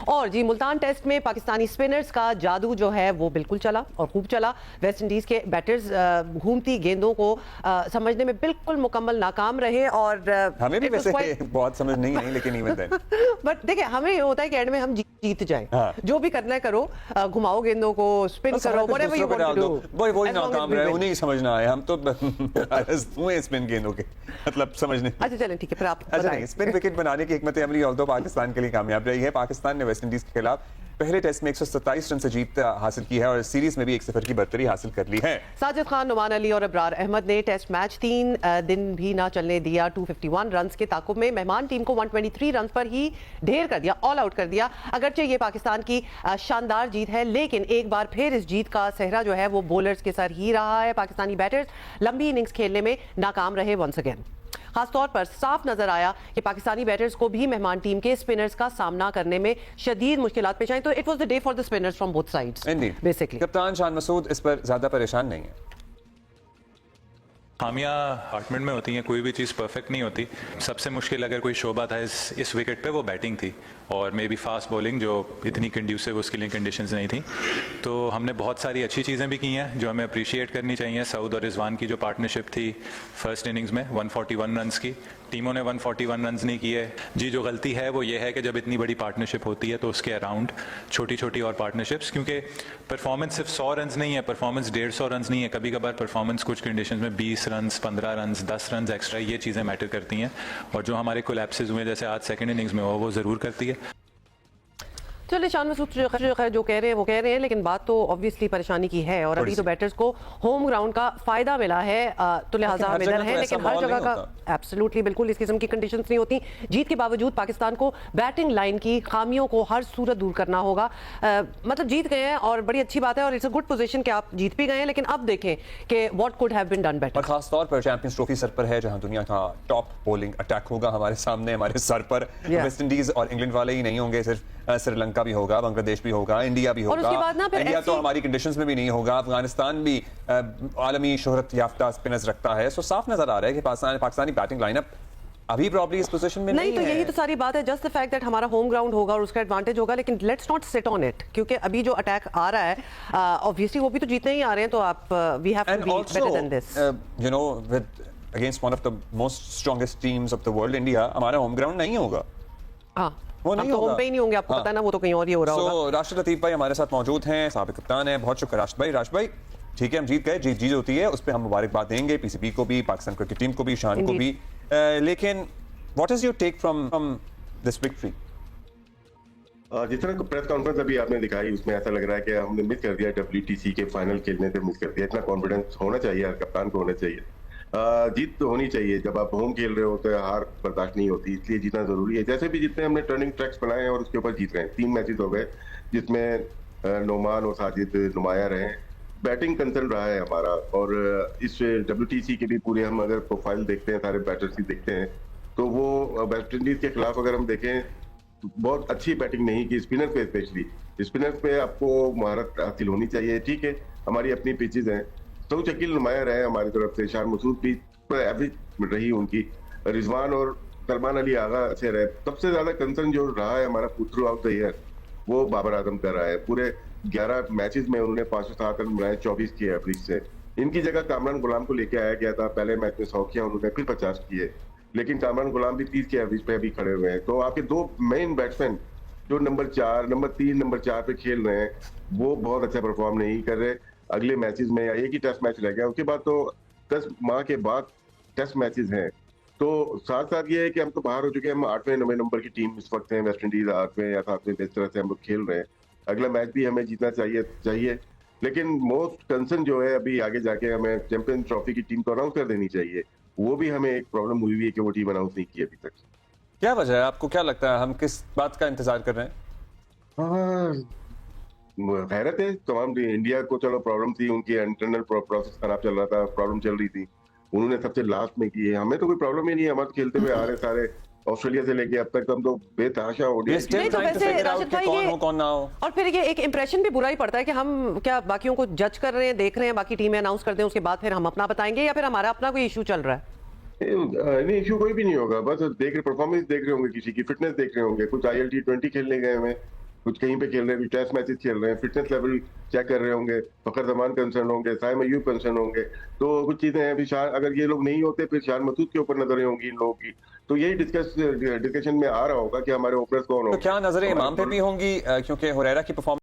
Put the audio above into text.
और जी मुल्तान टेस्ट में पाकिस्तानी स्पिनर्स का जादू जो है वो बिल्कुल चला और खूब चला। वेस्ट इंडीज के बैटर्स घूमती गेंदों को समझने में बिल्कुल मुकम्मल नाकाम रहे और हमें भी वैसे बहुत समझ नहीं आई, लेकिन इवन देन बट देखिए हमें ये होता है कि एंड में हम जीत जाएं। हाँ। जो भी करना है करो, घुमाओ गेंदों को, स्पिन करो, whatever you want to do, वही नाकाम रहे, उन्हें ही समझना है। हम तो हुए स्पिन गेंदों के मतलब समझने। अच्छा चलें ठीक है, फिर आप अच्छा, स्पिन विकेट बनाने की हिकमत अमली ऑल्दो पाकिस्तान के लिए कामयाब रही है। पाकिस्तान ने वेस्ट इंडीज के खिलाफ पहले टेस्ट में 127 रन से जीत हासिल की है और सीरीज में भी 1-0 की बर्तरी हासिल कर ली है। साजिद खान, नुमान अली और अबरार अहमद ने टेस्ट मैच 3 दिन भी ना चलने दिया। 251 रन के ताकुब में मेहमान टीम को 123 रन पर ही ढेर कर दिया, ऑल आउट कर दिया। अगरचे ये पाकिस्तान की शानदार जीत है, लेकिन एक बार फिर इस जीत का सेहरा जो है वो बॉलर्स के सर ही रहा है। पाकिस्तानी बैटर्स लंबी इनिंग्स खेलने में नाकाम रहे वंस अगेन। खासतौर पर साफ नजर आया कि पाकिस्तानी बैटर्स को भी मेहमान टीम के स्पिनर्स का सामना करने में शदीद मुश्किलात पेश आई। तो it was the day for the spinners from both sides basically. कप्तान शान मसूद इस पर ज्यादा परेशान नहीं है। खामियां हार्ट में होती हैं, कोई भी चीज़ परफेक्ट नहीं होती। सबसे मुश्किल अगर कोई शोबा था इस विकेट पे वो बैटिंग थी और मे बी फास्ट बॉलिंग जो इतनी कंड्यूसिव उसके लिए कंडीशंस नहीं थी। तो हमने बहुत सारी अच्छी चीज़ें भी की हैं जो हमें अप्रिशिएट करनी चाहिए। सऊद और रिजवान की जो पार्टनरशिप थी फर्स्ट इनिंग्स में 141 रन्स की, टीमों ने 141 रन्स नहीं किए। जी जो गलती है वो ये है कि जब इतनी बड़ी पार्टनरशिप होती है तो उसके अराउंड छोटी छोटी और पार्टनरशिप्स, क्योंकि परफॉर्मेंस सिर्फ 100 रन्स नहीं है, परफॉर्मेंस 150 रन्स नहीं है। कभी कभार परफॉर्मेंस कुछ कंडीशन में 20 रन्स, 15 रन्स, 10 रन्स एक्स्ट्रा, ये चीज़ें मैटर करती हैं और जो हमारे कोलैप्सेस हुए जैसे आज सेकंड इनिंग्स में वो ज़रूर करती है। चलिए शान मसूद जो कह रहे हैं वो कह रहे हैं, लेकिन बात तो ऑब्वियसली परेशानी की है और अभी तो बैटर्स को होम ग्राउंड का फायदा मिला है, तो लिहाजा हम इधर हैं। लेकिन हर जगह का एब्सोल्युटली बिल्कुल इस किस्म की कंडीशंस नहीं होती। जीत के बावजूद पाकिस्तान को बैटिंग लाइन की खामियों को हर सूरत दूर करना होगा। मतलब जीत गए हैं और बड़ी अच्छी बात है और इट्स अ गुड पोजीशन कि आप जीत भी गए हैं, लेकिन अब देखें कि what could have been done better. और खास तौर पर चैंपियंस ट्रॉफी सर पर है, जहां दुनिया का टॉप बॉलिंग अटैक होगा हमारे सामने, हमारे सर पर। वेस्ट इंडीज और इंग्लैंड वाले ही नहीं होंगे, सिर्फ श्रीलंका भी होगा, बांग्लादेश भी होगा, इंडिया भी होगा। उसके बाद ना इंडिया तो हमारी कंडीशंस में भी नहीं होगा। अफगानिस्तान भी आलमी शोहरत याफ्ता स्पिनर्स रखता है। सो साफ नजर आ रहा है कि पाकिस्तानी बैटिंग लाइनअप अभी प्रॉब्ली इस पोजीशन में नहीं तो है। यही तो सारी बात है, जस्ट द फैक्ट दैट हमारा होम ग्राउंड होगा और उसका एडवांटेज होगा, लेकिन let's not sit on it, क्योंकि अभी जो अटैक आ रहा है ऑब्वियसली वो भी तो जीतने ही आ रहे हैं। तो आप we have to be better than this, you know, with against one of the most strongest teams of the world, India, हमारा होम ग्राउंड नहीं होगा। हाँ वो नहीं होगा, होम पे ही नहीं होंगे, आपको पता है ना, वो तो कहीं और ही हो रहा होगा। राशिद लतीफ भाई हमारे साथ मौजूद हैं, साबिक कप्तान हैं। बहुत शुक्र राशिद भाई। ठीक है, हम जीत गए, जीत होती है, उस पर हम मुबारकबाद देंगे पीसीबी को भी, पाकिस्तान क्रिकेट टीम को भी, शान को भी। लेकिन what is your take from this victory? जिस तरह प्रेस कॉन्फ्रेंस अभी आपने दिखाई उसमें ऐसा लग रहा है कि हमने मिस कर दिया, WTC के फाइनल खेलने से मिस कर दिया। इतना कॉन्फिडेंस होना चाहिए, कप्तान को होना चाहिए। जीत तो होनी चाहिए, जब आप होम खेल रहे हो तो हार बर्दाश्त नहीं होती, इसलिए जीतना जरूरी है। जैसे भी जितने हमने टर्निंग ट्रैक्स बनाए हैं और उसके ऊपर जीत रहे हैं। 3 मैचेस हो गए जिसमें नोमान और साजिद नुमाया रहे। बैटिंग कंसर्न रहा है हमारा, और इस WTC के भी पूरे हम अगर प्रोफाइल देखते हैं, सारे बैटर्स की देखते हैं, तो वो वेस्ट इंडीज के खिलाफ अगर हम देखें तो बहुत अच्छी बैटिंग नहीं की, स्पिनर पे स्पेशली। स्पिनर पे आपको महारत हासिल होनी चाहिए। ठीक है, हमारी अपनी पिचेज हैं। तो शकील नुमाया रहे हमारी तरफ से, शान मसूद भी एवरेज रही उनकी, रिजवान और सलमान अली आगा अच्छे रहे। सबसे ज्यादा कंसर्न जो रहा है हमारा थ्रू आउट द ईयर, वो बाबर आजम कर रहा है। पूरे 11 मैचेस में उन्होंने 507 रन बनाए, 24 की एवरेज से। इनकी जगह कामरान गुलाम को लेके आया गया था, पहले मैच में 100 किया उन्होंने, फिर 50 किए, लेकिन कामरान गुलाम भी 30 की एवरेज पे अभी खड़े हुए हैं। तो आपके 2 मेन बैट्समैन जो नंबर 4, नंबर 3, नंबर 4 पे खेल रहे हैं, वो बहुत अच्छा परफॉर्म नहीं कर रहे। अगले मैचेस में या एक ही टेस्ट मैच रह गया, उसके बाद तो 10 माह के बाद टेस्ट मैचेस हैं। तो साथ साथ ये है कि हम तो बाहर हो चुके हैं, हम 8वें 9वें नंबर की टीम इस वक्त हैं। वेस्ट इंडीज 8वें या 7वें, इस तरह से हम लोग खेल रहे हैं। अगला मैच भी हमें जीतना चाहिए। लेकिन मोस्ट कंसर्न जो है, अभी आगे जाके हमें चैंपियन ट्रॉफी की टीम को अनाउंस कर देनी चाहिए। वो भी हमें एक प्रॉब्लम हुई है कि वो टीम अनाउंस नहीं की अभी तक। क्या वजह है, आपको क्या लगता है, हम किस बात का इंतजार कर रहे हैं? हैरत है तमाम इंडिया को। चलो प्रॉब्लम थी, उनकी इंटरनल प्रोसेस खराब चल रहा था, प्रॉब्लम चल रही थी, उन्होंने सबसे लास्ट में की है। हमें तो कोई प्रॉब्लम ही नहीं है, हम खेलते हुए आ रहे सारे ऑस्ट्रेलिया से लेके अब तक हम तो बेतहाशा हो गए। तो वैसे राशिद भाई कौन ना हो, और फिर ये एक इंप्रेशन भी बुरा ही पड़ता है कि हम क्या बाकियों को जज कर रहे हैं, देख रहे हैं, बाकी टीमें अनाउंस करते हैं, उसके बाद फिर हम अपना बताएंगे, या फिर हमारा अपना कोई इशू चल रहा है? नहीं, इशू कोई भी नहीं होगा, बस देख रहे, परफॉर्मेंस देख रहे होंगे, किसी की फिटनेस देख रहे होंगे, कुछ ILT20 खेलने गए हुए, कुछ कहीं पे खेल रहे हैं, कुछ टेस्ट मैचेस खेल रहे हैं, फिटनेस लेवल चेक कर रहे होंगे, फखर जमान कंसर्न होंगे, साइम अयूब कंसर्न होंगे, तो कुछ चीजें हैं। अगर ये लोग नहीं होते फिर शान मसूद के ऊपर नजरें होंगी इन लोगों की। तो यही डिस्कशन में आ रहा होगा कि हमारे ओपनर्स कौन तो हो। क्या नजरें इमाम पे भी होंगी, क्योंकि हुरैरा की परफॉर्मेंस